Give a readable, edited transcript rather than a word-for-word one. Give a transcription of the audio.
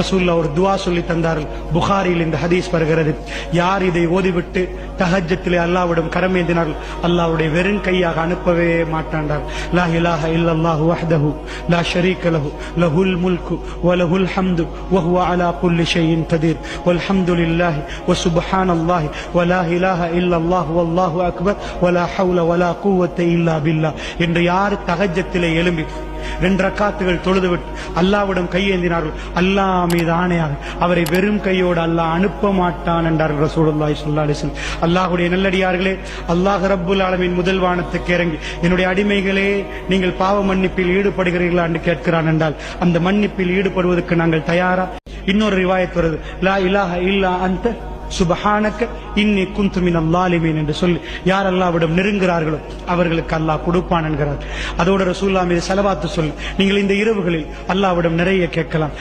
ரசூலுல்லாஹ் ஒரு துஆ சொல்லி தந்தார்கள். புகாரியில் இந்த ஹதீஸ் வருகிறது. யார் இதை ஓதிவிட்டு தஹஜ்ஜத்திலே அல்லாஹ்விடம் கரமேந்தினார்கள், அல்லாஹ்வுடைய வெறும் கையாக அனுப்பவே மாட்டாண்டார். லா இலாஹ இல்லல்லாஹு வஹ்தஹு லா ஷரீக லஹு லஹுல் முல்கு வ லஹுல் ஹம்து வ ஹுவ அலா குல்லி ஷைஇன் கதீர் வல்ஹம்துலில்லாஹி வ சுப்ஹானல்லாஹி வ லா இலாஹ இல்லல்லாஹு வல்லாஹு அக்பர் வ லா ஹவ்ல வ லா குவத்த இல்லா பில்லாஹ் என்று யார் தஹஜ்ஜத்திலே எழும்பி 2 ரக்காத்துகள் தொழுதுவிட்டு அல்லாஹ்விடம் கையேந்தினார்கள், அல்லாஹ் மீது ஆணையாக அவரை வெறும் கையோடு அல்லாஹ் அனுப்ப மாட்டான் என்றார்கள் ரசூலுல்லாஹி ஸல்லல்லாஹு அலைஹி வஸல்லம். அல்லாஹ்வுடைய நல்லடியார்களே, அல்லாஹ் ரப்புல் ஆலமீன் முதல் வானத்துக்கு இறங்கி என்னுடைய அடிமைகளே நீங்கள் பாவ மன்னிப்பில் ஈடுபடுகிறீர்களா என்று கேட்கிறான் என்றால் அந்த மன்னிப்பில் ஈடுபடுவதற்கு நாங்கள் தயாரா? இன்னொரு ரிவாயத் வருது, லா இலாஹ இல்லா அன்த சுப்ஹானக இன்னி குன்து மினல் ஸாலிமீன் என்று சொல்லி யார் அல்லாஹ்விடம் நெருங்குகிறார்களோ அவர்களுக்கு அல்லாஹ் கொடுப்பான் என்கிறார். அதோடு ரசூலுல்லாஹ் மீது ஸலவாத்து சொல்லி நீங்கள் இந்த இரவுகளில் அல்லாஹ்விடம் நிறைய கேட்கலாம்.